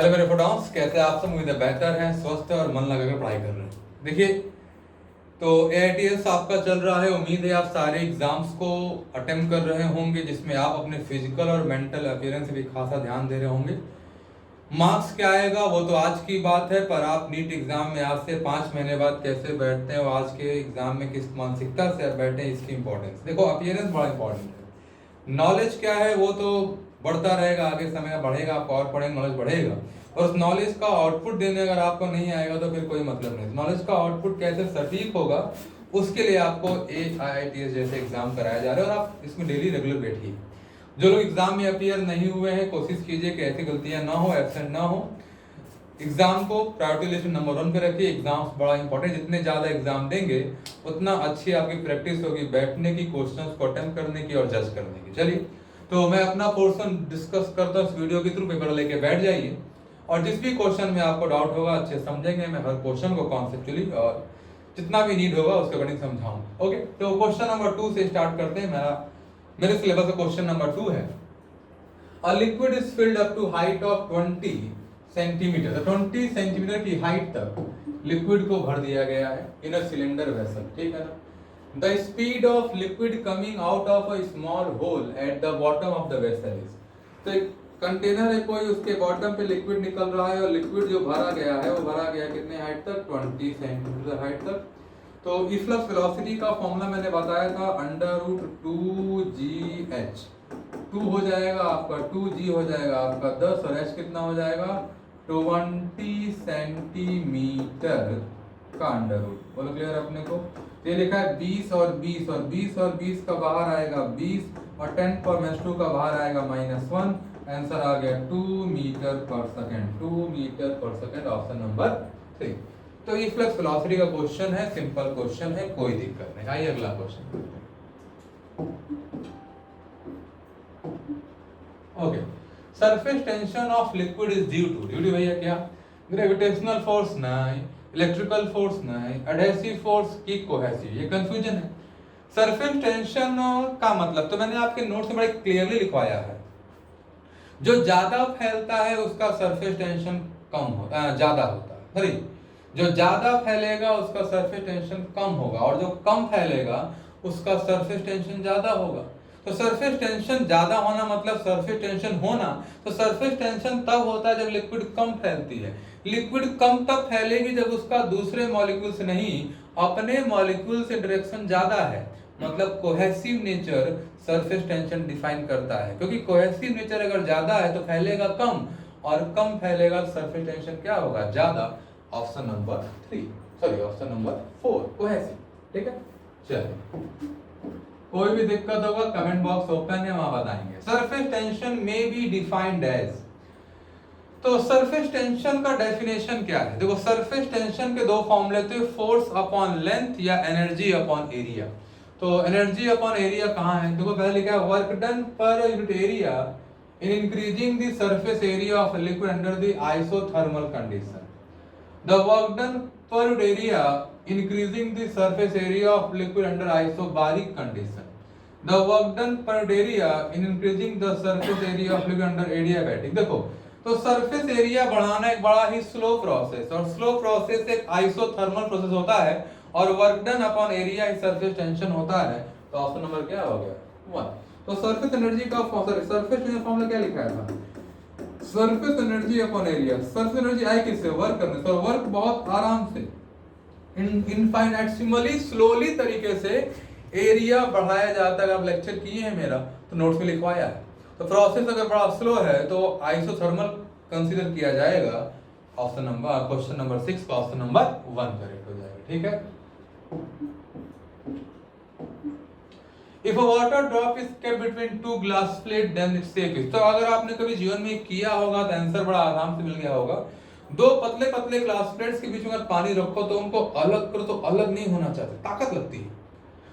Hello मेरे photons, कैसे आप सब? उम्मीद है बेहतर हैं, स्वस्थ हैं और मन लगाकर पढ़ाई कर रहे हैं। देखिए, तो AITS आपका चल रहा है। उम्मीद है आप सारे एग्जाम्स को अटेम्प्ट कर रहे होंगे, जिसमें आप अपने फिजिकल और मेंटल अपीयरेंस भी खासा ध्यान दे रहे होंगे। मार्क्स क्या आएगा वो तो आज की बात है, पर आप नीट एग्जाम में आज से 5 महीने बाद कैसे बैठते हैं और आज के एग्जाम में किस मानसिकता से आप बैठे हैं, इसकी इंपॉर्टेंस देखो। अपीयरेंस बड़ा इंपॉर्टेंट है। नॉलेज क्या है वो तो बढ़ता रहेगा, आगे समय बढ़ेगा, आप और पढ़ेंगे, नॉलेज बढ़ेगा। और उस नॉलेज का आउटपुट देने अगर आपको नहीं आएगा तो फिर कोई मतलब नहीं। नॉलेज का आउटपुट कैसे सटीक होगा, उसके लिए आपको AITS जैसे एग्जाम कराया जा रहा है और आप इसमें डेली रेगुलर बैठिए। जो लोग एग्जाम में अपीयर नहीं हुए हैं, कोशिश कीजिए कि ऐसी गलतियां ना हो, एब्सेंट ना हो। एग्जाम को प्रायोरिटी लिस्ट नंबर 1 पे रखिए। एग्जाम्स बड़ा इंपॉर्टेंट, जितने ज्यादा एग्जाम देंगे उतना अच्छी आपकी प्रैक्टिस होगी बैठने की, क्वेश्चंस को अटेम्प्ट करने की और जज करने की। चलिए, तो मैं अपना पोर्शन डिस्कस करता हूँ इस वीडियो के थ्रू। पेपर लेके बैठ जाइए और जिस भी क्वेश्चन में आपको डाउट होगा अच्छे समझेंगे। मैं हर क्वेश्चन को कॉन्सेप्चुअली और जितना भी नीड होगा उसके अकॉर्डिंग समझाऊंगा। ओके, तो क्वेश्चन नंबर 2 से स्टार्ट करते हैं। मेरे सिलेबस का क्वेश्चन नंबर 2 है, A liquid is filled up to height of 20 centimetre. तो 20 सेंटीमीटर की हाइट तक लिक्विड को भर दिया गया है इन अ सिलेंडर वेसल, ठीक है ना। The speed of liquid coming out of a small hole at the bottom of the vessel is. तो एक कंटेनर है कोई, उसके बॉटम पे लिक्विड निकल रहा है और लिक्विड जो भरा गया है वो भरा गया कितने हाइट तक? 20 सेंटीमीटर हाइट तक। तो इफ्लक्स वेलोसिटी का फॉर्मूला मैंने बताया था, √2gh। 2 हो जाएगा आपका, 2g हो जाएगा आपका 10 और h कितना हो जाएगा? 20 सेंटीमीटर का अंडर रूट। बोलो क्लियर अपने को? ये लिखा है 20 और 20 और 20 और 20 का बाहर आएगा 20 और 10 पर -2 का बाहर आएगा -1। आंसर आ गया 2 metre per second. 2 metre per second, option number 3। तो ये फ्लक्स वेलोसिटी का क्वेश्चन है, सिंपल क्वेश्चन है, कोई दिक्कत नहीं। आइए अगला question. Okay, surface tension of liquid is due to भैया क्या? ग्रेविटेशनल फोर्स नहीं, इलेक्ट्रिकल फोर्स नहीं, एडहेसिव फोर्स की कोहेसिव। ये कंफ्यूजन है। सरफेस टेंशन का मतलब तो मैंने आपके नोट्स में बड़े क्लियरली लिखवाया है। जो ज्यादा फैलता है उसका सरफेस टेंशन ज्यादा होता है। सॉरी, जो ज्यादा फैलेगा उसका सरफेस टेंशन कम होगा और जो कम फैलेगा उसका सरफेस टेंशन ज्यादा होगा। तो सरफेस टेंशन ज्यादा होना मतलब सरफेस टेंशन होना। तो सरफेस टेंशन तब होता है जब लिक्विड कम फैलती है। लिक्विड कम तब फैलेगी जब उसका दूसरे मॉलिक्यूल से नहीं, अपने मॉलिक्यूल से डायरेक्शन ज्यादा है। मतलब cohesive nature surface tension define करता है, क्योंकि कोहेसिव नेचर अगर ज्यादा है तो फैलेगा कम और कम फैलेगा, सरफेस टेंशन क्या होगा? ज्यादा। Option number 3, sorry option number 4 cohesive. ठीक है, चलिए। कोई भी दिक्कत होगा कमेंट बॉक्स ओपन है, वहां बताएंगे। सरफेस टेंशन में बी डिफाइंड एज। तो सरफेस टेंशन का डेफिनेशन क्या है? देखो, सरफेस टेंशन के दो फॉर्मूले थे, फोर्स अपॉन लेंथ या एनर्जी अपॉन एरिया। तो एनर्जी अपॉन एरिया कहाँ है? देखो पहले लिखा है work done per unit area in increasing the surface area of liquid under the isothermal condition. The work done per unit area increasing the surface area of liquid under isobaric condition. The work done per unit area in increasing the surface area of liquid under adiabatic. देखो, तो surface area बढ़ाना एक बड़ा ही slow process, और slow process एक isothermal process होता है, और वर्क डन अपॉन एरिया एक सरफेस टेंशन होता है। तो ऑप्शन नंबर क्या हो गया? 1। तो सरफेस एनर्जी का सरफेस टेंशन फॉर्मूला क्या लिखा था? Surface energy upon area. Surface energy आई किससे? वर्क करने से। और वर्क बहुत आराम से, इनफाइनेटसिमली स्लोली तरीके से एरिया बढ़ाया जाता है। आप लेक्चर किए हैं मेरा तो नोट्स में लिखवाया है। तो प्रोसेस अगर बड़ा स्लो है तो आइसोथर्मल कंसीडर किया जाएगा। ऑप्शन नंबर, क्वेश्चन नंबर 6 का ऑप्शन नंबर 1 करेक्ट हो जाएगा। ठीक है। If a water drop is kept between two glass plate, then it's safe. तो अगर आपने कभी जीवन में किया होगा तो आंसर बड़ा आराम से मिल गया होगा। दो पतले पतले ग्लास प्लेट्स के बीच में अगर पानी रखो तो उनको अलग करो, तो अलग नहीं होना चाहते, ताकत लगती है।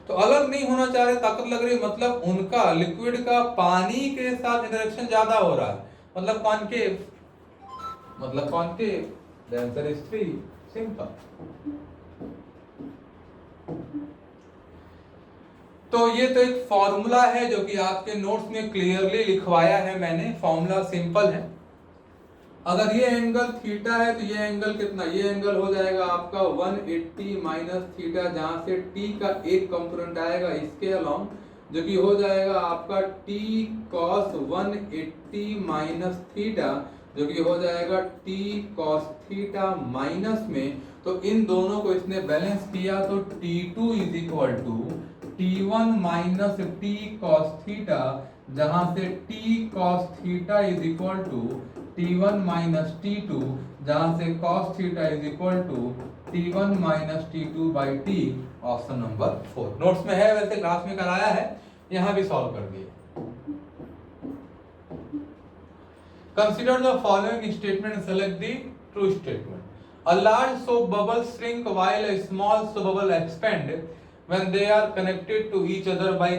तो अलग नहीं होना चाह रहे, ताकत लग रही, मतलब उनका लिक्विड का पानी के साथ इंटरेक्शन ज्यादा हो रहा है, मतलब कॉनकेव। मतलब concave. The answer is 3, simple. तो ये तो एक फॉर्मूला है जो कि आपके नोट्स में क्लियरली लिखवाया है मैंने। फॉर्मूला सिंपल है, अगर ये एंगल थीटा है तो ये एंगल कितना, ये एंगल हो जाएगा आपका 180 माइनस थीटा, जहां से t का एक कंपोनेंट आएगा इसके अलोंग, जो कि हो जाएगा आपका t cos 180 माइनस थीटा, जो कि हो जाएगा t cos थीटा माइनस में। तो इन दोनों को इसने बैलेंस किया तो t2 is equal to t1 minus t cos theta, जहां से t cos थीटा is equal to t1 minus t2, जहां से cos थीटा is equal to t1 minus t2 by t। Option number 4 notes में है, वैसे क्लास में कराया है, यहां भी सॉल्व कर दिए। Consider the following statement, select the true statement. A large soap bubble shrink while a small soap bubble expand when they are connected to each other by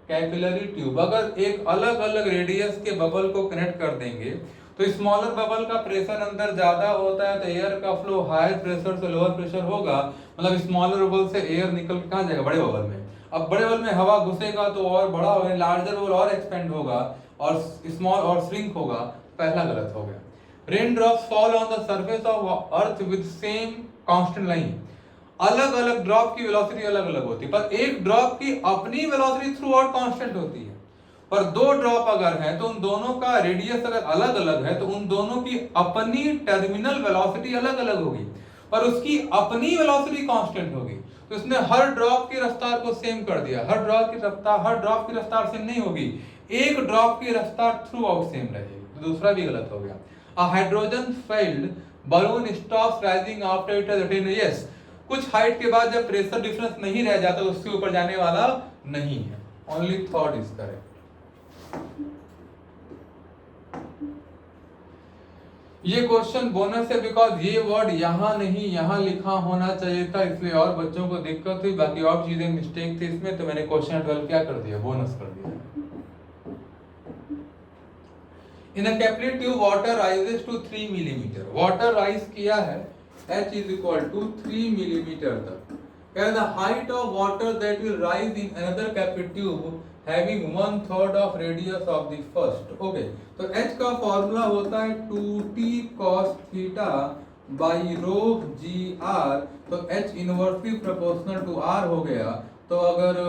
capillary tube. अगर एक अलग अलग रेडियस के bubble को connect कर देंगे तो smaller bubble का प्रेशर अंदर ज्यादा होता है, तो एयर का फ्लो हायर प्रेशर से लोअर प्रेशर होगा, मतलब स्मॉलर बबल से एयर निकल के कहाँ जाएगा, बड़े बबल में। अब बड़े बबल में हवा घुसेगा तो और बड़ा होगा, लार्जर बबल और एक्सपेंड होगा और स्मॉल और श्रिंक होगा। पहला गलत हो गया। Rain drops fall on the surface of earth with same constant line. अलग अलग ड्रॉप की वेलोसिटी अलग अलग होती है, पर एक ड्रॉप की अपनी वेलोसिटी थ्रू आउट कांस्टेंट होती है। पर दो ड्रॉप अगर है तो उन दोनों का रेडियस अगर अलग अलग है तो उन दोनों की अपनी टर्मिनल वेलोसिटी अलग अलग होगी, पर उसकी अपनी वेलोसिटी कांस्टेंट होगी। तो इसने हर ड्रॉप की रफ्तार को सेम कर दिया। हर ड्रॉप की रफ्तार सेम नहीं होगी, एक ड्रॉप की रफ्तार थ्रू आउट सेम रहेगी। तो दूसरा भी गलत हो गया। A hydrogen filled balloon stops rising after it has attained, yes, कुछ हाइट के बाद जब प्रेशर डिफरेंस नहीं रह जाता तो उसके ऊपर जाने वाला नहीं है। Only third is correct. ये क्वेश्चन बोनस है बिकॉज ये वर्ड यहां नहीं यहां लिखा होना चाहिए था, इसलिए और बच्चों को दिक्कत हुई। बाकी और चीजें मिस्टेक थी इसमें, तो मैंने क्वेश्चन 12 क्या कर दिया, बोनस कर दिया। In a capillary tube, water rises to 3 millimetre. Water rise किया है h is equal to 3 millimetre तक। And the height of water that will rise in another capillary tube having 1/3 of radius of the first। Okay, तो h का formula होता है 2t cos theta by rho gr। तो h inversely proportional to r हो गया। तो अगर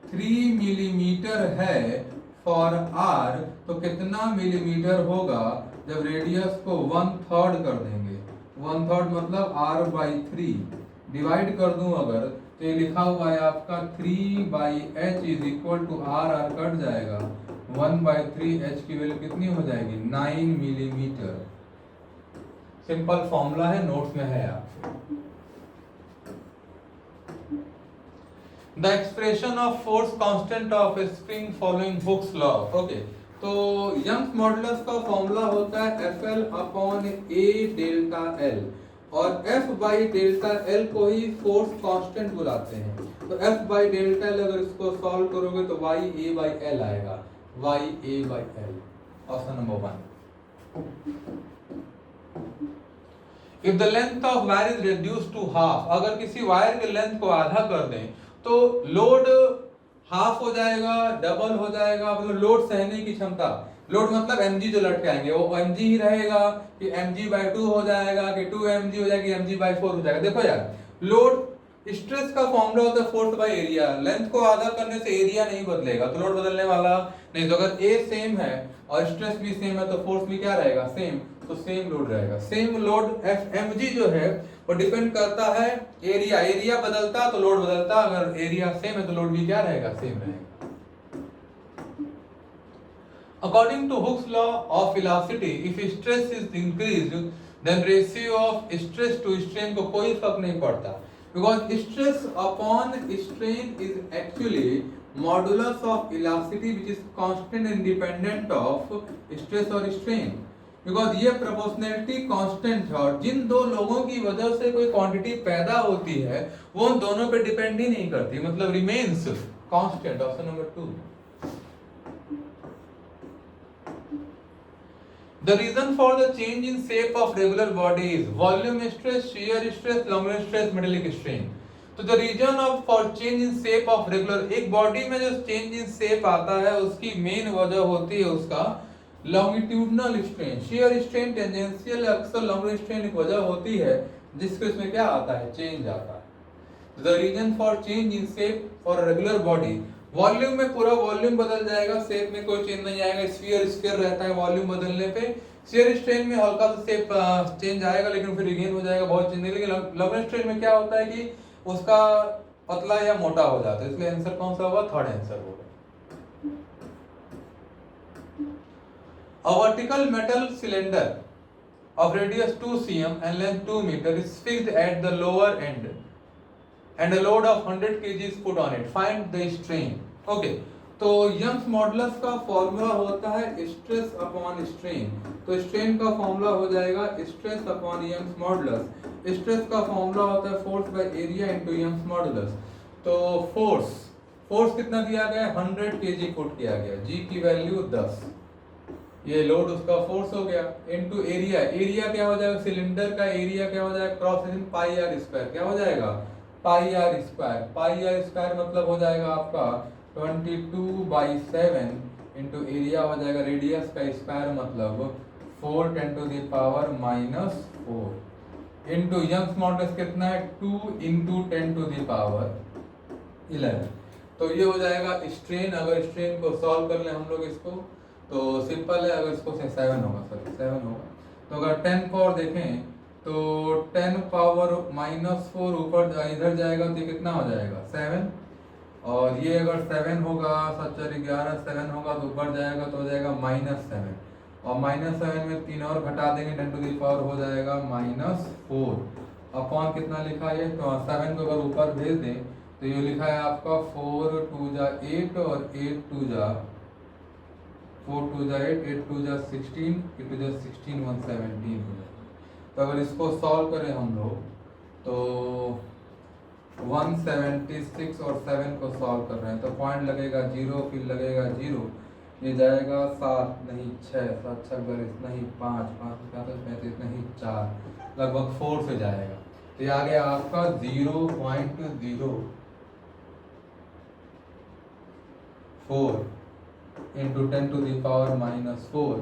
3 millimetre है फॉर r, तो कितना मिलीमीटर होगा जब रेडियस को 1/3 कर देंगे। 1/3 मतलब r by 3 डिवाइड कर दूं अगर, तो ये लिखा हुआ है आपका 3 by h is equal to r cut जाएगा, 1/3 h की वैल्यू कितनी हो जाएगी, 9 मिलीमीटर। सिंपल फॉर्मूला है, नोट्स में है आपके। The expression of force constant of a spring following Hooke's law। Okay, तो यंग्स मॉडुलस का फॉर्मूला होता है FL upon A delta L, और F बाई डेल्टा L को ही फोर्स कांस्टेंट बुलाते हैं। तो F बाई डेल्टा L अगर इसको सॉल्व करोगे तो y A बाई L आएगा, y A by L। Option number 1। If the length of wire is reduced to half, अगर किसी वायर के लेंथ को आधा कर दें तो लोड हाफ हो जाएगा, डबल हो जाएगा, मतलब लोड सहने की क्षमता। लोड मतलब mg जो लटके आएंगे वो mg ही रहेगा कि mg/2 हो जाएगा कि 2mg हो जाएगा कि mg/4 हो जाएगा। देखो यार, लोड स्ट्रेस का फॉर्मूला होता है फोर्स बाय एरिया। लेंथ को आधा करने से एरिया नहीं बदलेगा, तो लोड बदलने वाला नहीं। तो अगर A सेम है और स्ट्रेस भी सेम है तो फोर्स भी क्या रहेगा, सेम। तो सेम लोड रहेगा। सेम लोड mg जो है वो डिपेंड करता है एरिया। एरिया बदलता तो लोड बदलता, अगर एरिया सेम है तो लोड भी क्या रहेगा, सेम रहेगा। According to Hooke's law of velocity, if stress is increased then ratio of stress to strain को कोई फर्क नहीं पड़ता, because stress upon strain is actually modulus of elasticity which is constant independent of stress और strain. Because ये proportionality constant है, और जिन दो लोगों की वजह से कोई क्वांटिटी पैदा होती है वो उन दोनों पे डिपेंड ही नहीं करती, मतलब remains constant. Option number 2। The reason for the change in shape of regular body is volume stress, shear stress, laminar stress, metallic strain। तो the reason of for change in shape of regular, एक body में जो change in shape आता है उसकी main वजह होती है उसका longitudinal strain, shear strain tangential अक्सर लॉन्ग स्ट्रेन की वजह होती है जिसके इसमें क्या आता है, चेंज आता है। The reason for change in shape for regular body, volume में पूरा वॉल्यूम बदल जाएगा, शेप में कोई चेंज नहीं आएगा, स्फीयर स्फीयर रहता है वॉल्यूम बदलने पे। शियर स्ट्रेन में हल्का सा शेप चेंज आएगा लेकिन फिर रिगेन हो जाएगा, बहुत चेंज नहीं। लेकिन लॉन्ग स्ट्रेन में क्या होता है कि उसका पतला या मोटा हो जाता है, इसलिए आंसर कौन सा होगा, थर्ड आंसर होगा। A vertical metal cylinder of radius 2 cm and length 2 meter is fixed at the lower end and a load of 100 kg is put on it. Find the strain. Okay, तो Young's modulus का formula होता है stress upon strain. तो strain का formula हो जाएगा stress upon Young's modulus. Stress का formula होता है force by area into Young's modulus. तो फोर्स कितना दिया गया है, 100 kg पुट किया गया, जी की वैल्यू 10, ये लोड उसका फोर्स हो गया, इनटू एरिया, एरिया क्या हो जाएगा, सिलेंडर का एरिया क्या हो जाएगा, cross section pi are square, क्या हो जाएगा, pi are square. Pi are square मतलब हो जाएगा आपका 22/7 इनटू एरिया हो जाएगा रेडियस का स्क्वायर मतलब 4 × 10⁻⁴ इनटू यंग्स मॉडुलस कितना है, 2 × 10⁻11। तो ये हो जाएगा स्ट्रेन। अगर स्ट्रेन को सॉल्व कर ले हम लोग इसको तो सिंपल है, अगर इसको 7 होगा, सॉरी 7 होगा, तो अगर 10 पावर देखें तो 10⁻⁻4 ऊपर इधर जाएगा तो ये कितना हो जाएगा 7, और ये अगर 7 होगा 7×4 = 7 होगा तो ऊपर जाएगा तो हो जाएगा -7, और -7 में 3 और घटा देंगे 10⁻⁴ हो जाएगा -4 अपॉन कितना लिखा है, तो 7 को अगर ऊपर भेज दें तो ये लिखा है आपका 4 × 2 = 8 और 8 × 2 = 4 × 2 = 8, 8 × 2 = 16, 8 × 2 = 16, 117 हो जाएगा। तो अगर इसको सॉल्व करें हम लोग तो 176 और 7 को सॉल्व कर रहे हैं तो पॉइंट लगेगा 0, फिर लगेगा 0, ये जाएगा 7 नहीं 6, 7 6 नहीं 5, 5 35 नहीं 4, लगभग 4 से जाएगा। तो ये आ गया आपका 0.04 into 10⁻⁻4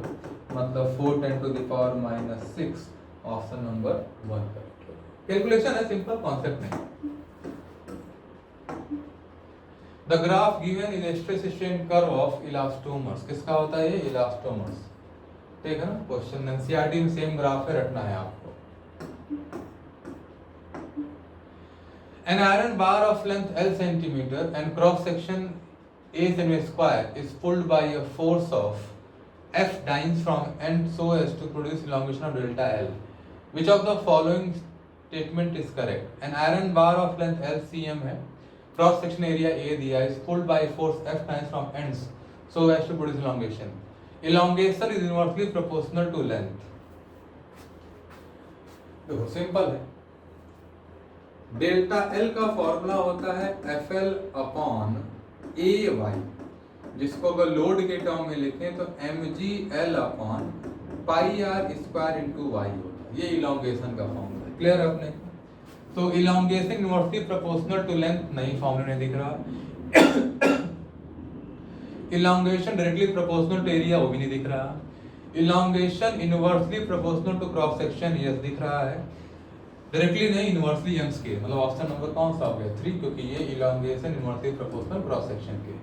मतलब 4 × 10⁻⁻6, ऑप्शन नंबर 1 करेक्ट। कैलकुलेशन है, सिंपल कॉन्सेप्ट नहीं। The graph given in stress strain curve of elastomers, किसका होता है ये, इलास्टोमर्स, ठीक है ना। क्वेश्चन एनसीईआरटी में सेम ग्राफ है, रटना है आपको। An iron bar of length L centimeter and cross section A cm square is pulled by a force of F dynes from end so as to produce elongation of delta L. Which of the following statement is correct? An iron bar of length L cm है, cross section area A दिया, is pulled by force F dynes from ends so as to produce elongation. Elongation is inversely proportional to length. देखो simple है, delta L का formula होता है FL upon AY, जिसको अगर load के term में लिखें तो mgL upon pi are square into Y होता है। ये इलॉन्गेशन का फॉर्मूला है, क्लियर अपने। तो elongation inversely proportional to length नहीं, फॉर्मूला नहीं दिख रहा। Elongation directly proportional to area, वो भी नहीं दिख रहा। Elongation inversely proportional to cross section, yes दिख रहा है। डायरेक्टली नहीं, इनवर्सली यंग्स के, मतलब ऑप्शन नंबर कौन सा हो गया 3, क्योंकि ये elongation inversely proportional cross section के।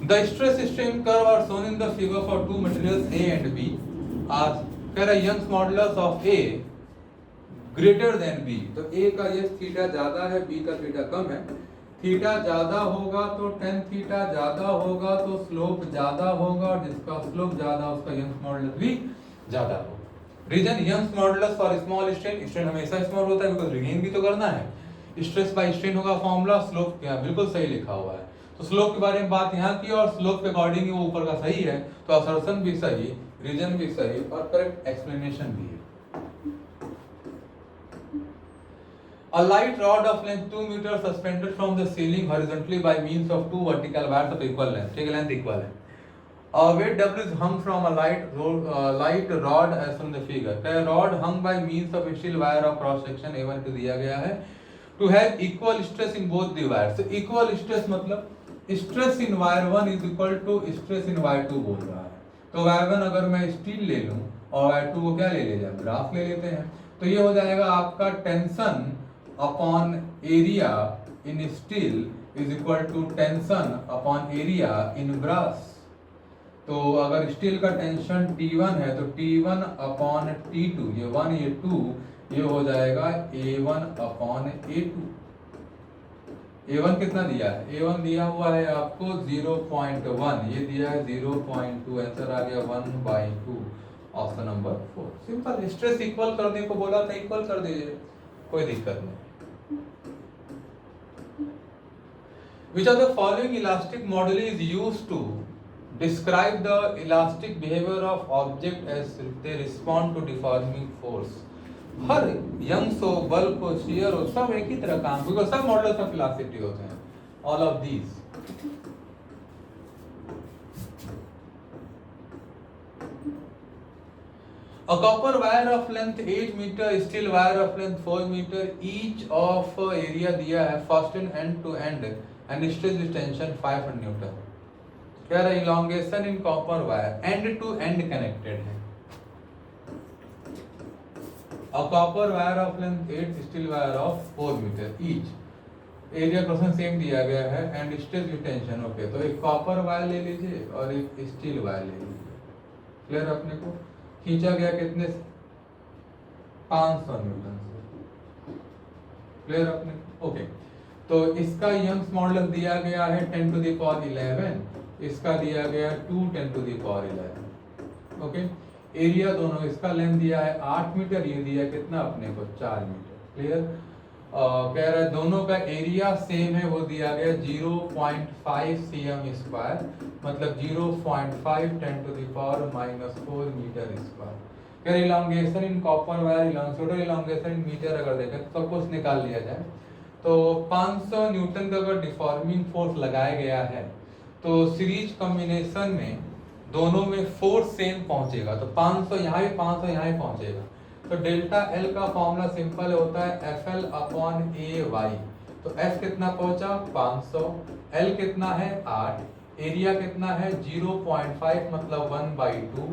The stress strain curve are shown in the figure for two materials A and B. Are कह रहा है Young's modulus of A greater than B, तो A का ये थीटा ज्यादा है, B का थीटा कम है। थीटा ज्यादा होगा तो tan थीटा ज्यादा होगा तो स्लोप ज्यादा होगा, और जिसका स्लोप ज्यादा उसका यंग्स मॉडुलस भी ज्यादा होगा। Reason Young's modulus for small strain, strain हमेशा स्मॉल होता है बिकॉज़ रिगेन भी तो करना है। स्ट्रेस बाय स्ट्रेन होगा फॉर्मूला, स्लोप क्या बिल्कुल सही लिखा हुआ है। तो स्लोप के बारे में बात यहाँ की और स्लोप के अकॉर्डिंग वो ऊपर का सही है, तो असर्शन भी सही, रीजन भी सही और करेक्ट एक्सप्लेनेशन भी है। A light rod of length 2 meters suspended from the ceiling horizontally by means of two vertical wires of equal length, ठीक है, लेंथ इक्वल है। Weight W is hung from a light rod as from the figure. A rod hung by means of a steel wire of cross section A1 को दिया गया है to have equal stress in both the wires. So equal stress मतलब stress in wire 1 is equal to stress in wire 2 बोल रहा है। तो wire 1 अगर मैं स्टील ले लूं और वायर 2 को क्या ले लिया जाए, ग्राफ ले लेते हैं। तो ये हो जाएगा आपका tension upon area in steel is equal to tension upon area in brass. तो अगर स्टील का टेंशन T1 है तो T1 अपॉन T2, ये 1 ये 2, ये हो जाएगा A1 अपॉन A2। A1 कितना दिया है, A1 दिया हुआ है आपको 0.1, ये दिया है 0.2, आंसर आ गया 1/2, option number 4। Simple, stress equal करने को बोला था, इक्वल कर दीजिए, कोई दिक्कत नहीं। Which of the following elastic model is used to describe the elastic behavior of object as they respond to deforming force? हर यंग्स हो, बल्क हो, शियर हो, सब एक ही तरह काम, क्योंकि सब मॉडल्स ऑफ इलास्टिसिटी होते हैं, all of these. A copper wire of length 8 meter, steel wire of length 4 meter, each of area दिया है first in end to end and stress tension 500 Newton। कह रहा है elongation in copper wire end to end connected है। A copper wire of length 8, steel wire of 4 meter each, area question same दिया गया है and stress tension. Okay, तो एक copper wire ले लीजिए और एक स्टील वायर ले लीजिए। क्लियर, अपने को खींचा गया कितने से, 500 न्यूटन से। क्लियर अपने, ओके। तो इसका यंग्स मॉडुलस दिया गया है 10 to the power 11, इसका दिया गया 2 10 to the power 11। Okay, area दोनों, इसका लेंथ दिया है 8 मीटर, ये दिया कितना अपने को 4 मीटर। क्लियर, कह रहा है दोनों का एरिया सेम है, वो दिया गया 0.5 cm², मतलब 0.5 10 to the power -4 metre square. फिर elongation in copper wire, total elongation in metre अगर देखें तो सब कुछ निकाल लिया जाए तो 500 न्यूटन का अगर डिफॉर्मिंग फोर्स लगाया गया है तो सीरीज कॉम्बिनेशन में दोनों में फोर्स सेम पहुंचेगा, तो 500 यहाँ भी 500 यहाँ भी पहुंचेगा। तो डेल्टा एल का फॉर्मूला सिंपल होता है FL अपॉन AY। तो F कितना पहुंचा 500, L कितना है 8, एरिया कितना है 0.5 मतलब 1/2,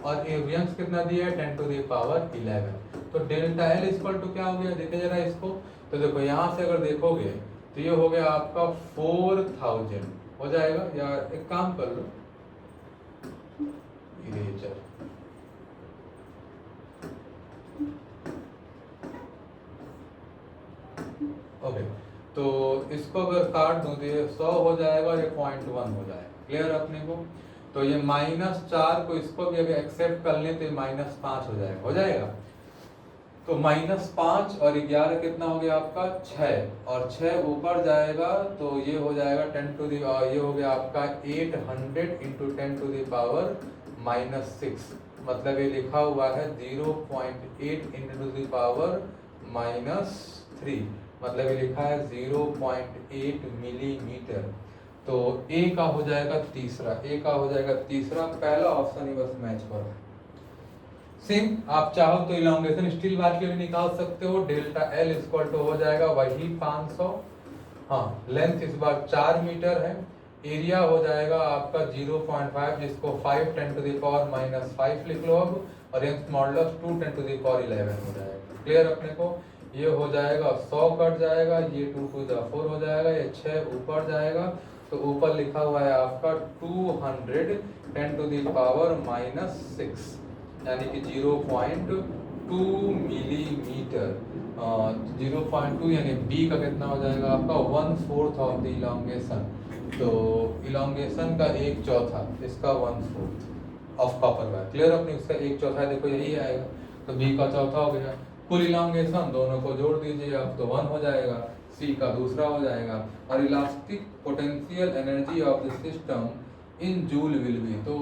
और एवियंस कितना दिया है 10 to the power 11। तो डेल्टा एल इक्वल टू क्या हो गया, देखिए जरा इसको। तो देखो यहाँ से अगर देखोगे तो ये हो गया आपका 4000 हो जाएगा, या एक काम कर लो इरेजर, ओके। तो इसको अगर काट दूं तो ये 100 हो जाएगा और ये 0.1 हो जाएगा। क्लियर अपने को, तो ये -4 को इसको भी अगर एक्सेप्ट कर लें तो ये -5 हो जाएगा, हो जाएगा। तो -5 और 11 कितना हो गया आपका 6, और 6 ऊपर जाएगा तो ये हो जाएगा 10 to the, ये हो गया आपका 800 × 10 to the power -6, मतलब ये लिखा हुआ है 0.8 × the power -3, मतलब ये लिखा है 0.8 मिलीमीटर। तो ए का हो जाएगा तीसरा, ए का हो जाएगा तीसरा, पहला ऑप्शन ही बस मैच हो रहा है। सेम आप चाहो तो इलांगेशन स्टील वायर के लिए निकाल सकते हो, डेल्टा एल इक्वल टू हो जाएगा वही 500। हाँ, लेंथ इस बार 4 मीटर है, एरिया हो जाएगा आपका 0.5 जिसको 5 10 to the power -5 लिख लो अब, और Young's modulus 2 10 to the power 11 हो जाएगा। क्लियर अपने को, ये हो जाएगा 100 कट जाएगा, ये 2 to the 4 हो जाएगा, ये 6 ऊपर जाएगा, तो ऊपर लिखा हुआ है आपका 200 10 to the power -6, यानी कि 0.2 मिलीमीटर। 0.2 यानी बी का कितना हो जाएगा आपका 1/4 ऑफ द इलांगेशन। तो इलांगेशन का 1/4, इसका 1/4 ऑफ कॉपर वायर। क्लियर अपने, इसका 1/4 देखो यही आएगा, तो बी का चौथा हो गया। कुल इलांगेशन दोनों को जोड़ दीजिए आप तो 1 हो जाएगा, सी का दूसरा हो जाएगा, और elastic potential energy of the system in joule will be, तो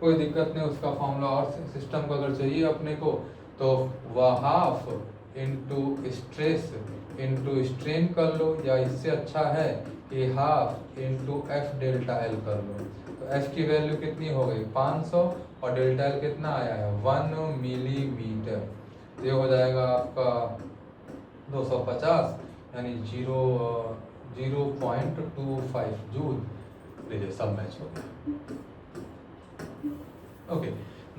कोई दिक्कत नहीं, उसका फॉर्मूला और सिस्टम का अगर चाहिए अपने को तो वह half into stress into strain कर लो, या इससे अच्छा है कि half into F delta L कर लो। तो एफ की वैल्यू कितनी हो गई 500 और डेल्टा एल कितना आया है 1 मिलीमीटर। ये हो जाएगा आपका 250, यानी 0.25 जूल। देखिए सब मैच हो गया। Okay,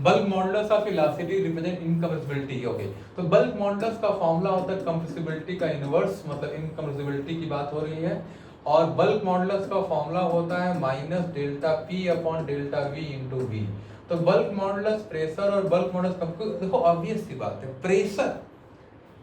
bulk modulus of elasticity represent incompressibility. Okay, तो बल्क मॉडुलस का फॉर्मूला होता है कंप्रेसिबिलिटी का इनवर्स, मतलब इनकम्प्रेसिबिलिटी की बात हो रही है। और बल्क मॉडुलस का फॉर्मूला होता है minus delta P upon delta V into V. तो बल्क मॉडुलस प्रेशर और बल्क मॉडुलस, देखो ऑब्वियस सी बात है,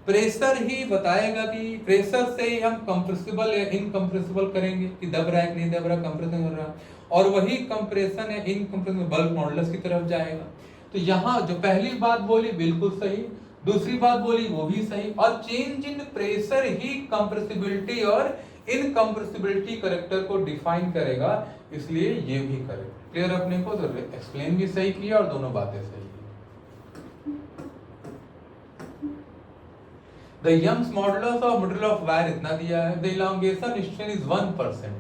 प्रेशर ही बताएगा कि प्रेशर से ही हम कंप्रेसिबल या इनकम्प्रेसिबल करेंगे कि दब रहा है कि नहीं दब रहा, कंप्रेशन हो रहा है, और वही कंप्रेशन या इनकम्प्रेशन बल्क मॉडुलस की तरफ जाएगा। तो यहाँ जो पहली बात बोली बिल्कुल सही, दूसरी बात बोली वो भी सही, और change in pressure he compressibility और इनकम्प्रेसिबिलिटी कैरेक्टर को डिफाइन करेगा, इसलिए ये भी करेक्ट। क्लियर अपने को? तो एक्सप्लेन भी सही किया और दोनों बातें सही। The Young's modulus of middle of wire इतना दिया है, the elongation strain is 1%,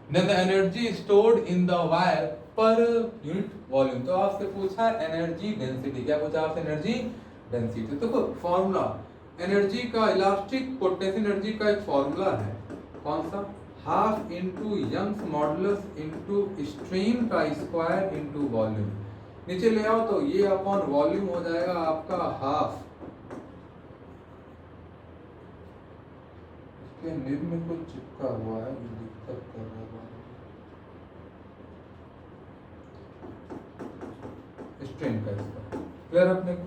then the energy stored in the wire per unit volume। तो आपसे पूछा एनर्जी डेंसिटी, क्या पूछा आपसे? Energy density. तो फॉर्मूला एनर्जी का, इलास्टिक पोटेंशियल एनर्जी का एक फॉर्मूला है, कौन सा? Half into Young's modulus into strain का स्क्वायर इंटू वॉल्यूम। नीचे ले आओ तो ये अपॉन वॉल्यूम हो जाएगा आपका हाफ, निब में कुछ चिपका हुआ है, दिक्कत कर रहा है स्ट्रेन का इसका। क्लियर अपने को?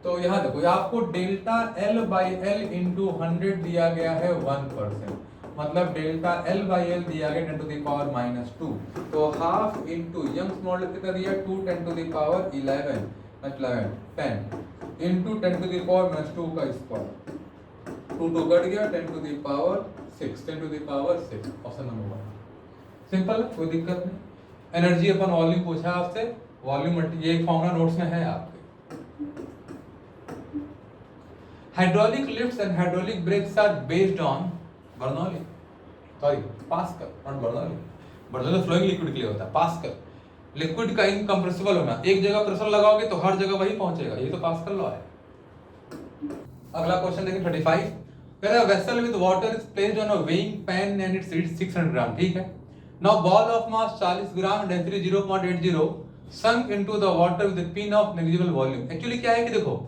तो यहाँ देखो आपको delta L by L into 100 दिया गया है 1%, मतलब डेल्टा एल बाई एल दिया गया 10 टू द पावर -2। तो हाफ इंटू यंग्स मॉडुलस कितना दिया? 2 10 to the power 11 10 into 10 to the power -2 का स्क्वायर, 2 कट गया, 10 to the power 6, 10 to the power 6, option number 1। Simple, कोई दिक्कत नहीं। एनर्जी अपन वॉल्यूम पूछा आपसे, वॉल्यूम ये फॉर्मूला नोट्स में है आपके। Hydraulic lifts and hydraulic brakes are based on Bernoulli, sorry Pascal, not Bernoulli. Bernoulli flowing liquid के लिए होता है, पास्कल लिक्विड का इनकम्प्रेसिबल होना। एक जगह प्रेशर लगाओगे तो हर जगह वही पहुंचेगा, ये तो पास्कल लॉ है। अगला क्वेश्चन देखिए 35। कहता है vessel with water is placed on a weighing pan and its weight 600 ग्राम, ठीक है। Now ball of mass 40 gram, density 0.80 sunk into the water with a pin of negligible volume. Actually क्या है कि देखो,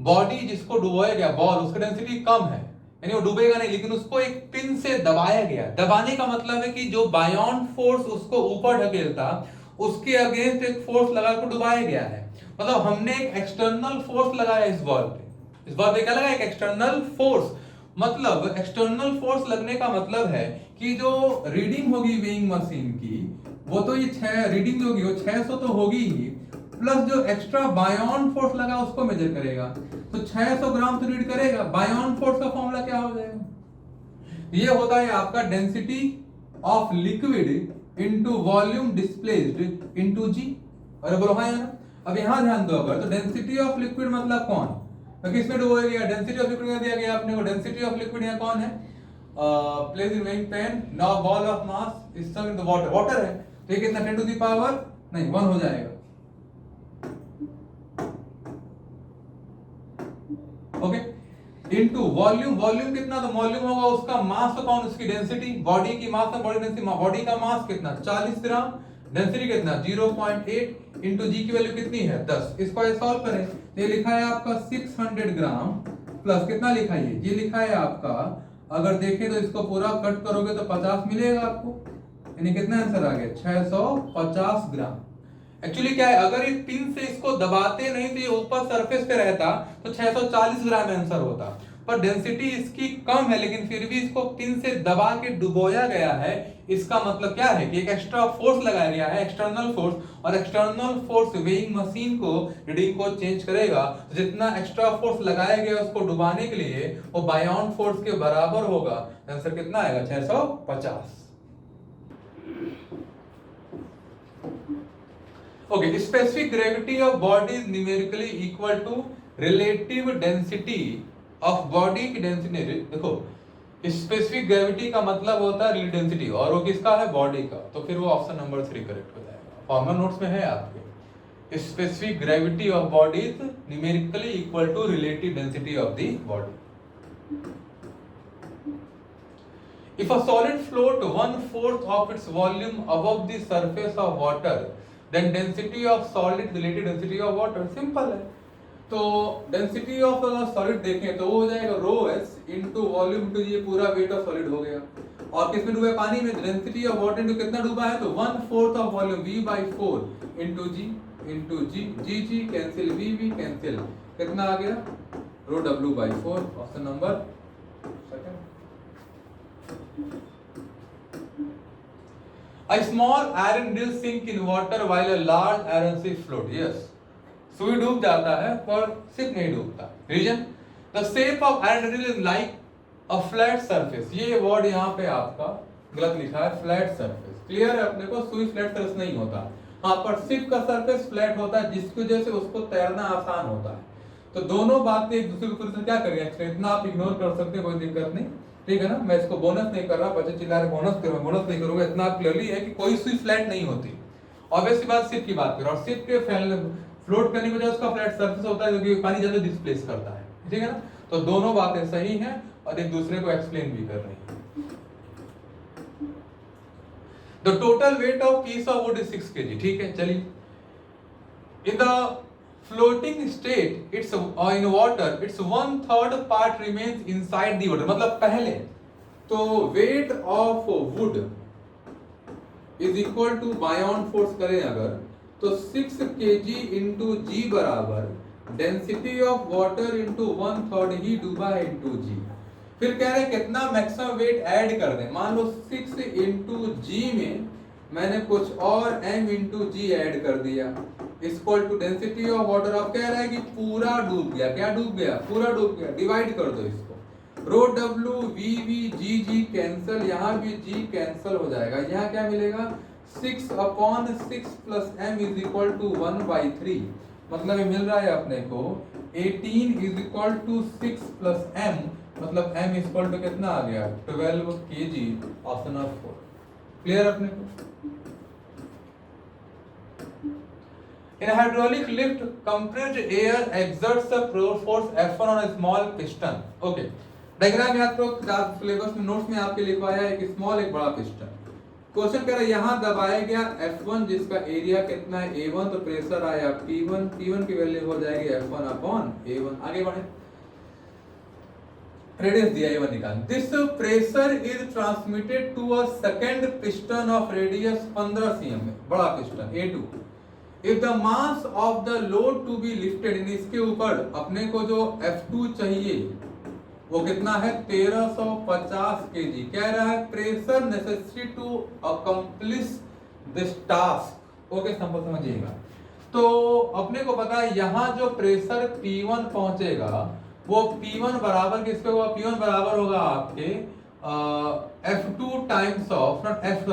बॉडी जिसको डुबोया गया, बॉल, उसका density कम है, यानी वो डूबेगा नहीं, लेकिन उसको एक पिन से दबाया गया। दबाने का मतलब है कि जो बायोन फोर्स उसको ऊपर ढकेलता, उसके अगेंस्ट एक फोर्स लगाकर डुबाया गया है। मतलब हमने एक एक्सटर्नल फोर्स लगाया इस बॉल पे। इस बॉल पे क्या लगा? एक एक्सटर्नल फोर्स। मतलब एक्सटर्नल फोर्स लगने का मतलब है कि जो रीडिंग होगी वेइंग मशीन की, वो तो ये 6 रीडिंग होगी, वो 600 तो होगी ही, प्लस जो एक्स्ट्रा बायोन फोर्स लगा उसको मेजर करेगा, तो 600 ग्राम तो रीड करेगा। बायोन फोर्स का फॉर्मूला क्या हो जाएगा? ये होता है आपका density of liquid into volume displaced into g. अरे बोलो हाँ यार। अब यहां ध्यान दो, अगर तो डेंसिटी ऑफ लिक्विड मतलब कौन, तो किसमें डुबोया गया? डेंसिटी ऑफ लिक्विड में दिया गया आपने को। डेंसिटी ऑफ लिक्विड यहाँ कौन है? Place in weighing pan, now ball of mass is some in the water, water है, तो ये कितना 10 टू द पावर नहीं 1 हो जाएगा। ओके, इनटू वॉल्यूम, वॉल्यूम कितना? तो वॉल्यूम होगा उसका मास तो कौन, उसकी डेंसिटी, बॉडी की मास है, बॉडी डेंसिटी, बॉडी का मास कितना 40 ग्राम, डेंसिटी कितना 0.8 इंटू जी की वैल्यू कितनी है 10। इसको सॉल्व करें तो ये लिखा है आपका 600 ग्राम प्लस कितना लिखा है, ये लिखा है आपका, अगर देखें तो इसको पूरा कट करोगे तो 50 मिलेगा आपको, यानी कितना आंसर आ गया 650 ग्राम। एक्चुअली क्या है, अगर एक पिन से इसको दबाते नहीं तो ये ऊपर सरफेस पे रहता तो 640 ग्राम आंसर होता, पर डेंसिटी इसकी कम है, लेकिन फिर भी इसको पिन से दबा के डुबोया गया है। इसका मतलब क्या है कि एक एक्स्ट्रा फोर्स लगाया गया है, एक्सटर्नल फोर्स, और एक्सटर्नल फोर्स वेइंग मशीन को रीडिंग को चेंज करेगा। तो जितना एक्स्ट्रा फोर्स लगाया गया उसको डुबाने के लिए वो बायोन फोर्स के बराबर होगा। आंसर कितना आएगा 650। Okay, specific gravity of body is numerically equal to relative density of body की डेंसिटी। देखो स्पेसिफिक ग्रेविटी का मतलब होता है रिलेटिव डेंसिटी, और वो किसका है? बॉडी का। तो फिर वो ऑप्शन नंबर 3 करेक्ट हो जाएगा। फॉर्मूला नोट्स में है आपके, specific gravity of body is numerically equal to relative density of the body. If a solid float 1/4 of its volume above the surface of water, then density of solid is related to density of water. Simple है. तो density of solid देखें तो वो हो जाएगा rho S into volume into ये पूरा weight of solid हो गया. और किसमें डूबा है? पानी में. डेंसिटी ऑफ वाटर इंटू कितना डूबा है? तो 1/4 of volume V/4 into G. G cancel, V cancel. कितना आ गया? Rho W/4. Option number second. A small iron drill sink in water while a large iron ship float. Yes. सुई डूब जाता है पर शिप नहीं डूबता. रीजन? The shape of iron drill is like a flat surface. ये वर्ड यहाँ पे आपका गलत लिखा है, फ्लैट सरफेस. क्लियर है अपने को? सुई फ्लैट सरफेस नहीं होता. हाँ, पर शिप का सरफेस फ्लैट होता है जिसकी वजह से उसको तैरना आसान होता है. तो दोनों बातें एक दूसरे को क्या करेंगे, इतना आप इग्नोर कर सकते हैं, कोई दिक्कत नहीं. ठीक है ना? मैं इसको बोनस नहीं कर रहा, बच्चे चिल्ला रहे बोनस करो, बोनस नहीं करूंगा. इतना क्लियरली है कि कोई सुई फ्लैट नहीं होती. ऑब्वियसली बात शिप की बात करें, और शिप के फ्लोट करने की वजह उसका फ्लैट सरफेस होता है क्योंकि पानी ज्यादा डिस्प्लेस करता है. ठीक है ना? तो दोनों बातें सही हैं और एक दूसरे को एक्सप्लेन भी कर रही हैं. The total weight of piece of wood is 6 kg. ठीक है, चलिए. In the floating state it's in water it's 1/3 part remains inside the water. मतलब पहले तो weight of wood is equal to buoyant force करें अगर तो 6 kg इंटू जी बराबर डेंसिटी ऑफ वाटर इंटू 1/3 ही डूबा है इंटू जी. फिर कह रहे कितना मैक्सिमम वेट ऐड कर दें. मान लो 6 इंटू जी में मैंने कुछ और m इंटू जी ऐड कर दिया equal to density of water. अब कह रहा है कि पूरा डूब गया. क्या डूब गया? पूरा डूब गया. डिवाइड कर दो इसको. रो W V जी कैंसिल, यहाँ भी जी कैंसिल हो जाएगा. यहाँ क्या मिलेगा? 6/6 plus m is equal to 1/3. मतलब ये मिल रहा है अपने को 18 is equal to 6 plus m. मतलब m इज इक्वल टू कितना आ गया? 12 kg. Option of 4. क्लियर अपने को? In hydraulic lift, compressed air exerts a force F1 on a small piston. Okay. Diagram याद करो, सिलेबस में नोट्स में आपके लिखवाया है एक स्मॉल एक बड़ा पिस्टन. क्वेश्चन कह रहा है यहाँ दबाया गया F1 जिसका एरिया कितना है A1, तो प्रेशर आया P1 की वैल्यू हो जाएगी F1/A1. आगे बढ़े. रेडियस दिया A1 निकाल. This pressure is transmitted to a second piston of radius 15 cm में, बड़ा piston A2. If the mass of the load to be lifted, इसके ऊपर अपने को जो F2 चाहिए वो कितना है? 1350 kg. कह रहा है pressure necessary to accomplish this task. Okay, समझिएगा. तो अपने को पता है यहाँ जो प्रेशर P1 पहुंचेगा वो P1 बराबर किसके होगा? P1 बराबर होगा आपके F2 times of not F2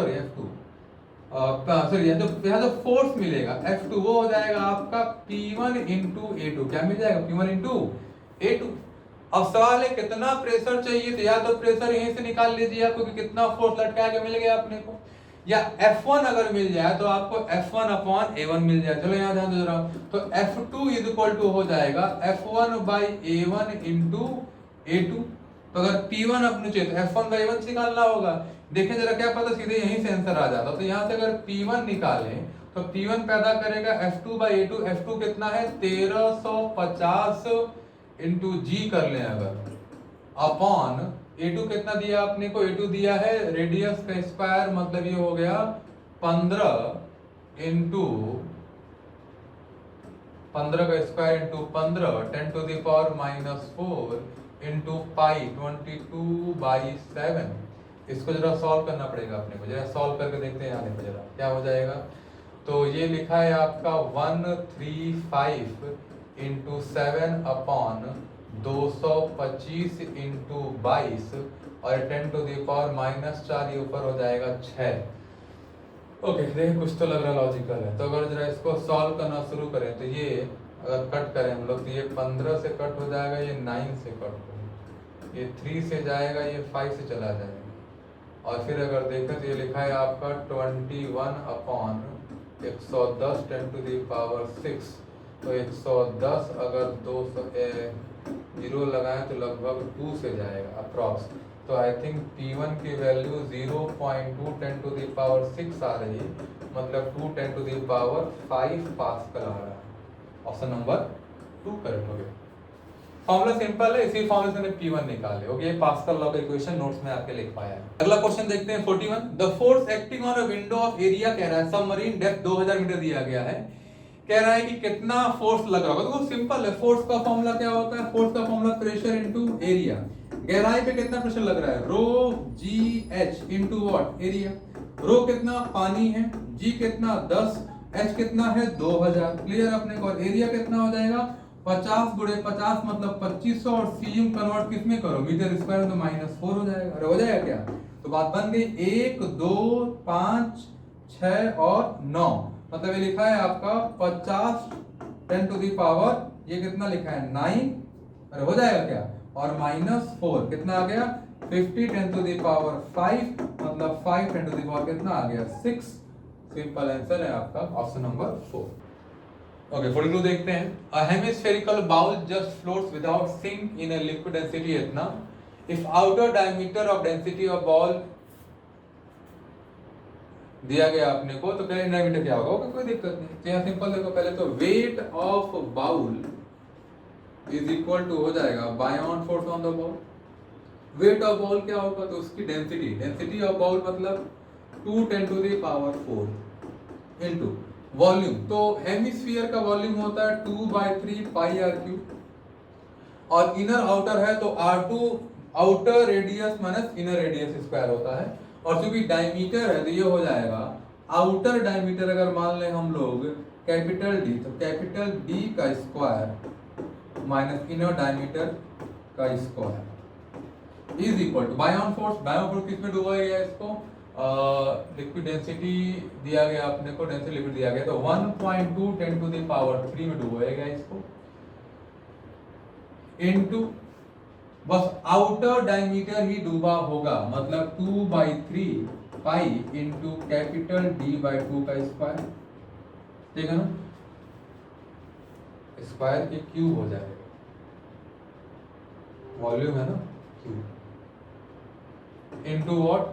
यहाँ जो फोर्स मिलेगा F2 वो हो जाएगा आपका P1 इंटू A2. क्या मिल जाएगा? P1 into A2. अब सवाल है कितना प्रेशर चाहिए, तो या तो प्रेशर यहीं से निकाल लीजिए आपको कि कितना फोर्स लटका के मिल गया अपने को, या F1 अगर मिल जाए तो आपको F1/A1 मिल जाए. चलो यहाँ ध्यान दो जरा. तो F2 इज इक्वल टू हो जाएगा F1/A1 इंटू A2. तो अगर P1 अपने चाहिए तो F1/A1 से निकालना होगा. देखें जरा, क्या पता सीधे यहीं से आंसर आ जाता. तो यहाँ से अगर P1 निकालें तो P1 पैदा करेगा F2/A2. F2 कितना है? 1350 इंटू जी कर लें अगर, अपॉन A2 कितना दिया आपने को? A2 दिया है रेडियस का स्क्वायर, मतलब ये हो गया 15 इंटू 15 का स्क्वायर इंटू 15 10⁻⁻4 इंटू पाई 22/7. इसको जरा सॉल्व करना पड़ेगा अपने को. जरा सॉल्व करके देखते हैं यहाँ देखो जरा क्या हो जाएगा. तो ये लिखा है आपका 135 इंटू 7/225 इंटू 22 और 10⁻⁻4 ये ऊपर हो जाएगा 6. ओके, देखिए कुछ तो लग रहा लॉजिकल है. तो अगर जरा इसको सॉल्व करना शुरू करें तो ये अगर कट करें हम लोग तो ये 15 से कट हो जाएगा, ये 9 से कट हो, ये 3 से जाएगा, ये 5 से चला जाएगा. और फिर अगर देखें तो ये लिखा है आपका 21/110 10⁻6. तो 110 अगर 200 जीरो लगाएं तो लगभग 2 से जाएगा अप्रॉक्स. तो आई थिंक P1 की वैल्यू 0.2 10 टू द पावर 6 आ रही है, मतलब 2 10 टू द पावर 5 पास्कल आ रहा है। ऑप्शन नंबर 2 करेक्ट हो गया। फॉर्मूला सिंपल है, इसी फॉर्मूले से हमने P1 निकाले। ओके, पास्कल लॉ का इक्वेशन नोट्स में आपके लिख पाया है। अगला क्वेश्चन देखते हैं 41। The force acting on a window of area कह रहा है, सबमरीन डेप्थ 2000 मीटर दिया गया है, कह रहा है कि कितना फोर्स लग रहा होगा। तो सिंपल है, फोर्स का फॉर्मूला क्या होता है? फोर्स का फॉर्मूला प्रेशर इनटू एरिया। गहराई पे कितना प्रेशर लग रहा है? Rho g h into what? Area. Rho कितना? पानी है। जी कितना? 10। एच कितना है? 2000। क्लियर अपने को। एरिया कितना हो जाएगा? 50 गुणे 50 मतलब 2500, और सीएम कन्वर्ट किसमें करो? मीटर स्क्वायर में, तो -4 हो जाएगा। अरे हो जाएगा क्या? तो बात बन गई। 1 2 5 6 और 9, मतलब ये लिखा है आपका 50 10 टू दी पावर, ये कितना लिखा है? 9। अरे हो जाएगा क्या? और -4 कितना आ गया? 50 10 टू दी पावर 5, मतलब 5 10 टू दी पावर कितना आ गया? 6। सिंपल आंसर है आपका ऑप्शन नंबर 4। ओके, 42 देखते हैं। A hemispherical bowl just floats without sink in a liquid density इतना, if outer diameter of density of ball दिया गया अपने को, तो पहले डायमीटर क्या होगा? कोई दिक्कत नहीं। तो यहाँ सिंपल देखो, पहले तो weight of bowl is equal to हो जाएगा buoyant force on the bowl. Weight of bowl क्या होगा? तो उसकी डेंसिटी, डेंसिटी ऑफ बाउल मतलब 2 10 to the power 4 into volume. तो हेमिस्फीयर का वॉल्यूम होता है 2/3 पाई आर क्यूब, और इनर आउटर है तो R2 outer radius minus inner radius square होता है। और चूंकि डायमीटर है तो ये हो जाएगा आउटर डायमीटर, अगर मान लें हम लोग कैपिटल D, तो कैपिटल D का स्क्वायर माइनस इनर डायमीटर का square is equal to buoyant force. Buoyant force किसमें डुबोया गया? इसको लिक्विड डेंसिटी दिया गया अपने को, डेंसिटी लिक्विड दिया गया, तो 1.2 10 टू द पावर 3 में डुबोया गया इसको, इनटू बस आउटर डायमीटर ही डूबा होगा, मतलब 2/3 पाई इंटू कैपिटल D/2 का स्क्वायर। ठीक है ना? स्क्वायर के क्यूब हो जाएगा, वॉल्यूम है ना, cube into what?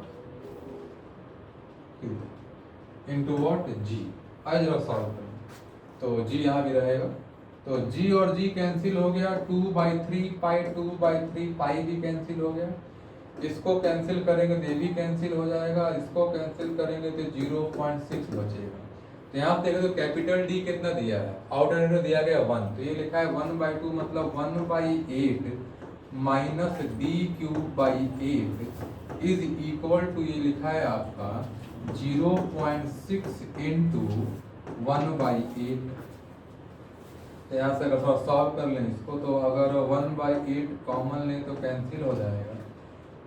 Cube into what? G. आज जरा सॉल्व करें, तो जी यहाँ भी रहेगा, तो G और G कैंसिल हो गया, 2/3 पाई 2/3 पाई भी कैंसिल हो गया। इसको कैंसिल करेंगे तो ये भी कैंसिल हो जाएगा, इसको कैंसिल करेंगे तो 0.6 बचेगा। तो यहाँ पे देखो तो कैपिटल D कितना दिया है? आउटर इंटू दिया गया 1, तो ये लिखा है 1/2 मतलब 1/8 minus D³/8 is equal to, ये लिखा है आपका 0.6 इंटू 1/8। तो यहाँ से अगर सॉल्व कर लें इसको, तो अगर 1/8 कॉमन लें तो कैंसिल हो जाएगा,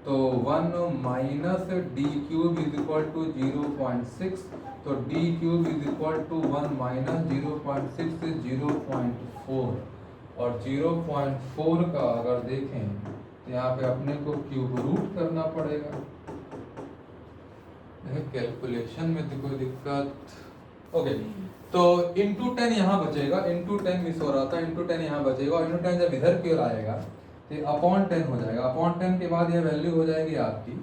तो 1 minus D³ is equal to 0.6, तो D³ is equal to 1 minus 0.6 से 0.4, और 0.4 का अगर देखें तो यहाँ पे अपने को क्यूब रूट करना पड़ेगा। कैलकुलेशन में तो कोई दिक्कत। ओके, तो इंटू 10 यहाँ बचेगा, इंटू 10 मिस हो रहा था, इंटू 10 यहाँ बचेगा, और इंटू 10 जब इधर की ओर आएगा तो अपॉन 10 हो जाएगा। अपॉन 10 के बाद यह वैल्यू हो जाएगी आपकी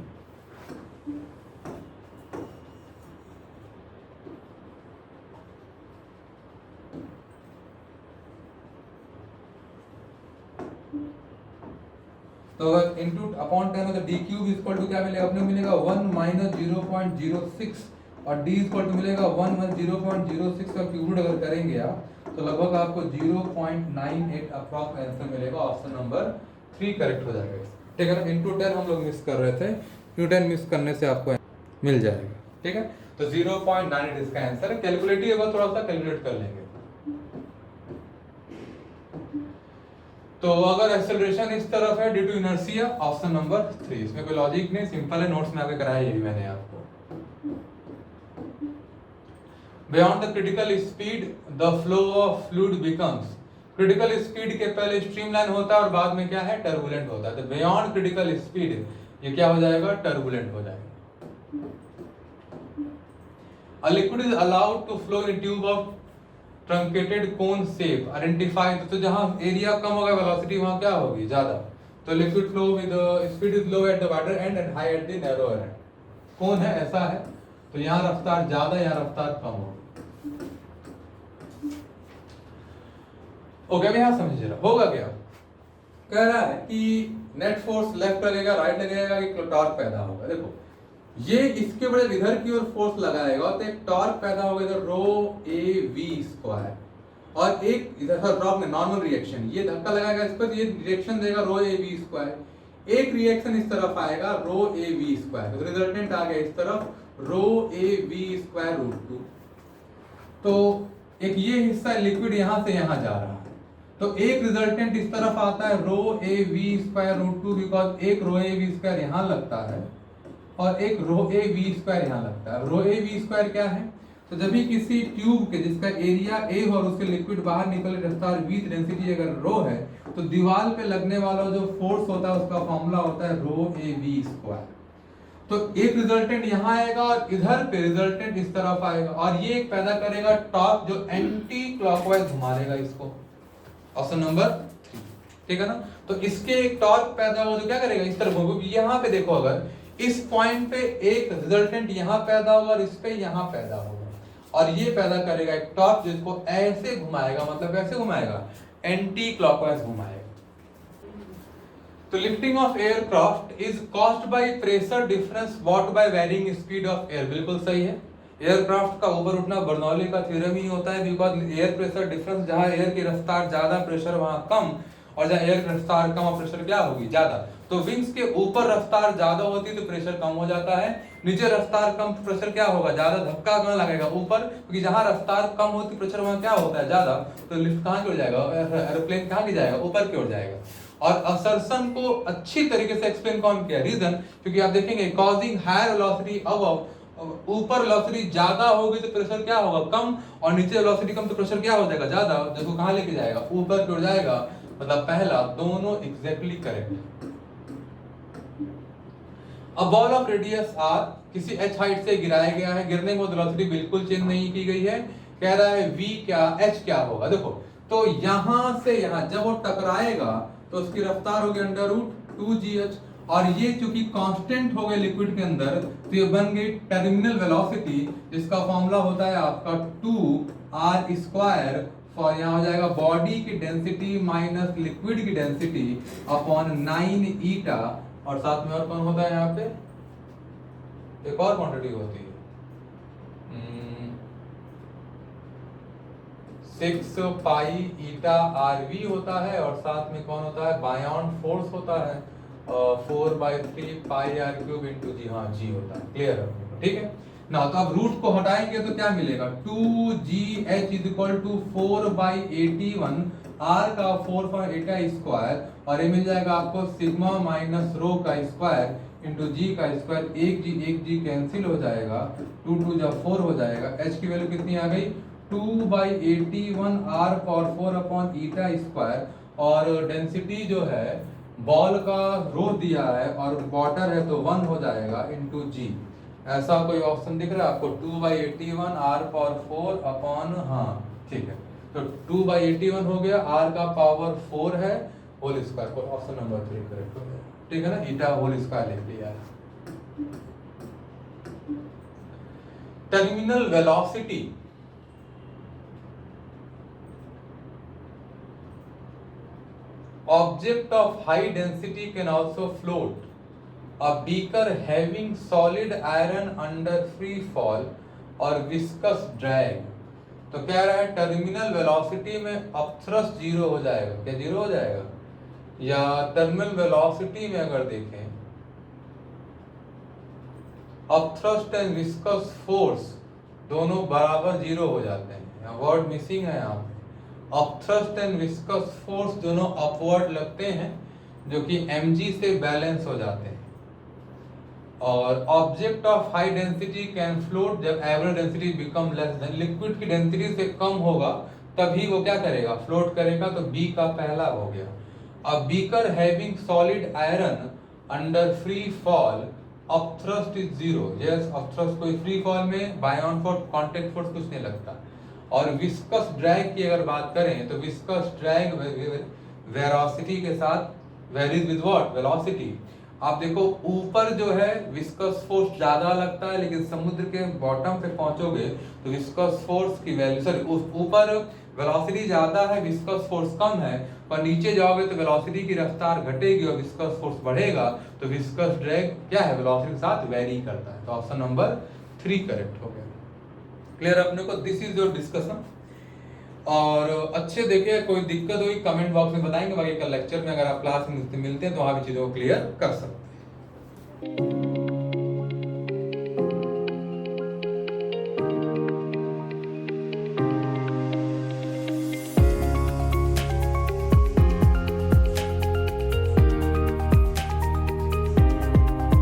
तो इंटू अपॉन 10 हो तो D³ इक्वल टू क्या मिलेगा? अपने मिलेगा 1 माइनस 0.06, और D इक्वल टू मिलेगा 1 माइनस 0.06 का क्यूब रूट अगर करेंगे आप तो लगभग आपको 0.98 अप्रॉक्स आंसर मिलेगा। ऑप्शन नंबर 3 करेक्ट हो जाएगा। ठीक है ना? इंटू 10 हम लोग मिस कर रहे थे, इंटू 10 मिस करने से आपको मिल जाएगा। ठीक है, तो 0.98 इसका आंसर है। कैलकुलेटिव होगा, थोड़ा सा कैलकुलेट कर लेंगे। तो अगर एक्सेलरेशन इस तरफ है due to inertia, option number 3। इसमें कोई लॉजिक नहीं, सिंपल है, नोट्स में आगे कराया ये भी मैंने आपको। Beyond the critical speed the flow of fluid becomes, critical speed के पहले स्ट्रीमलाइन होता है और बाद में क्या है? टर्बुलेंट होता है। तो बियॉन्ड क्रिटिकल स्पीड ये क्या हो जाएगा? टर्बुलेंट हो जाएगा। A liquid is allowed to flow in tube of truncated cone shape. Identify, तो जहां एरिया कम होगा वेलोसिटी वहां क्या होगी? ज्यादा। तो liquid flow with speed is low at the water and and high at the narrow and. कौन है ऐसा है, तो यहाँ रफ्तार ज्यादा, यहाँ रफ्तार कम होगी। ओके, अब यहाँ समझिए होगा क्या। कह रहा है कि नेट फोर्स लेफ्ट लगेगा, राइट लगेगा, कि टॉर्क पैदा होगा। देखो ये इसके बड़े इधर की ओर फोर्स लगाएगा तो एक टॉर्क पैदा होगा इधर रो ए वी स्क्वायर, और एक इधर ड्रॉप में नॉर्मल रिएक्शन, ये धक्का लगाएगा इस पर, ये रिएक्शन देगा रो ए वी स्क्वायर। एक रिएक्शन इस तरफ आएगा रो ए वी स्क्वायर, तो रिजल्टेंट आ गया इस तरफ रो ए वी स्क्वायर रूट 2। तो एक ये हिस्सा लिक्विड यहां से यहां जा रहा है, तो एक रिजल्टेंट इस तरफ आता है rho A V square root 2, because एक रो ए वी स्क्वायर यहां लगता है और एक रो ए वी स्क्वायर यहां लगता है। रो ए वी स्क्वायर क्या है, तो जब भी किसी ट्यूब के जिसका एरिया ए हो और उसके लिक्विड बाहर निकले, रफ्तार v, डेंसिटी अगर रो है, तो दीवार पे लगने वाला जो फोर्स होता है उसका फॉर्मूला होता है रो ए वी स्क्वायर। तो एक रिजल्टेंट यहाँ आएगा और इधर पे रिजल्टेंट इस तरफ आएगा, और ये एक पैदा करेगा टॉर्क जो एंटी क्लॉकवाइज घुमा देगा इसको, ऑप्शन नंबर 3, ठीक है ना। तो इसके एक टॉर्क पैदा हो जो क्या करेगा इस तरफ होगा। यहाँ पे देखो, अगर इस पॉइंट पे एक रिजल्टेंट यहाँ पैदा होगा और इस पे यहाँ पैदा होगा, और ये पैदा करेगा एक टॉर्क जिसको ऐसे घुमाएगा, मतलब ऐसे घुमाएगा, एंटी क्लॉकवाइज घुमाएगा। तो lifting of aircraft is caused by pressure difference what by varying speed of air, बिल्कुल सही है। एयरक्राफ्ट का ऊपर उठना बर्नौली का थ्योरम ही होता है, बिकॉज एयर प्रेशर डिफरेंस, जहां एयर की रफ्तार ज्यादा, प्रेशर वहां कम, और जहां एयर की रफ्तार कम और प्रेशर क्या होगी ज्यादा। तो विंग्स के ऊपर रफ्तार ज्यादा होती है तो प्रेशर कम हो जाता है, नीचे रफ्तार कम तो प्रेशर क्या होगा ज्यादा, धक्का कहाँ लगेगा ऊपर, क्योंकि जहां रफ्तार कम होती प्रेशर वहां क्या होता है ज्यादा, तो लिफ्ट कहाँ की ओर जाएगा, एरोप्लेन कहाँ की जाएगा, ऊपर की ओर जाएगा। और असर्शन को अच्छी तरीके से एक्सप्लेन कौन किया, रीजन, क्योंकि आप देखेंगे कॉजिंग हायर वेलोसिटी अबव, ऊपर वेलोसिटी ज्यादा होगी तो प्रेशर क्या होगा कम, और नीचे वेलोसिटी कम तो प्रेशर क्या हो जाएगा ज्यादा, देखो कहाँ लेके जाएगा ऊपर की ओर जाएगा, मतलब पहला दोनों एग्जैक्टली करेक्ट। अब बॉल ऑफ रेडियस r किसी h हाइट से गिराया गया है, गिरने के बाद वेलोसिटी बिल्कुल चेंज नहीं की गई है, कह रहा है v क्या h क्या होगा। देखो तो यहां से यहां जब वो टकराएगा तो उसकी रफ्तार होगी अंडर रूट 2gh, और ये चूंकि कांस्टेंट हो गए लिक्विड के अंदर, तो ये बन गई टर्मिनल वेलोसिटी, जिसका फॉर्मूला होता है आपका 2r स्क्वायर फॉर, यहाँ हो जाएगा बॉडी की डेंसिटी माइनस लिक्विड की डेंसिटी अपॉन 9 ईटा, और साथ में और कौन होता है यहाँ पे, एक और क्वांटिटी होती है 6 पाई ईटा आरवी होता है, और साथ में कौन होता है बायोन फोर्स होता है 4/3 पाई आर क्यूब इंटू जी, हाँ जी होता है, क्लियर है, ठीक है ना। तो अब रूट को हटाएंगे तो क्या मिलेगा, 2gh is equal to 4/81, r का 4/8 स्क्वायर, और ये मिल जाएगा आपको सिग्मा माइनस रो का स्क्वायर इंटू जी का स्क्वायर, एक जी कैंसिल हो जाएगा, 2 2 जा 4 हो जाएगा, h की वैल्यू कितनी आ गई 2/81 r पावर 4 अपॉन ईटा स्क्वायर, और डेंसिटी जो है बॉल का रो दिया है और वाटर है तो 1 हो जाएगा इंटू जी। ऐसा कोई ऑप्शन दिख रहा है आपको, 2/81 r पावर 4 अपॉन, हाँ ठीक है, तो 2/81 हो गया, r का पावर 4 है, होल स्क्वायर को ऑप्शन नंबर 3 करेक्ट हो गया, ठीक है ना, ईटा होल स्क्वायर लिख लिया है। Terminal velocity object of high density can also float. A beaker having solid iron under free fall or viscous drag. तो क्या रहा है, टर्मिनल वेलोसिटी में अपथ्रस्ट जीरो हो जाएगा, क्या जीरो हो जाएगा, या टर्मिनल वेलोसिटी में अगर देखें अपथ्रस्ट एंड विस्कस फोर्स दोनों बराबर जीरो हो जाते हैं, वर्ड मिसिंग है यहाँ पे। अपथ्रस्ट एंड विस्कस फोर्स दोनों अपवर्ड लगते हैं, जो कि mg से बैलेंस हो जाते हैं, और object of high density can float जब average density become less than, liquid की डेंसिटी से कम होगा तभी वो क्या करेगा फ्लोट करेगा, तो बी का पहला हो गया। अब beaker having solid iron under free fall upthrust is zero, yes upthrust कोई फ्री फॉल में बायोन फोर्स कांटेक्ट फोर्स कुछ नहीं लगता। और विस्कस ड्रैग की अगर बात करें तो विस्कस ड्रैग वेलोसिटी के साथ वेरीज विद व्हाट, वेलोसिटी। आप देखो ऊपर जो है विस्कस फोर्स ज्यादा लगता है, लेकिन समुद्र के बॉटम पे पहुंचोगे तो विस्कस फोर्स की वैल्यू, सॉरी ऊपर वेलोसिटी ज्यादा है, विस्कस फोर्स कम है, पर नीचे जाओगे तो वेलोसिटी की रफ्तार घटेगी और विस्कस फोर्स बढ़ेगा, तो विस्कस ड्रैग क्या है, वेलोसिटी के साथ वेरी करता है। तो ऑप्शन नंबर 3 करेक्ट हो गया। क्लियर अपने को, दिस इज योर डिस्कशन। और अच्छे देखिए, कोई दिक्कत हुई कमेंट बॉक्स में बताएंगे, बाकी कल लेक्चर में अगर आप क्लास में मुझसे मिलते हैं तो वहां भी चीजों को क्लियर कर सकते हैं।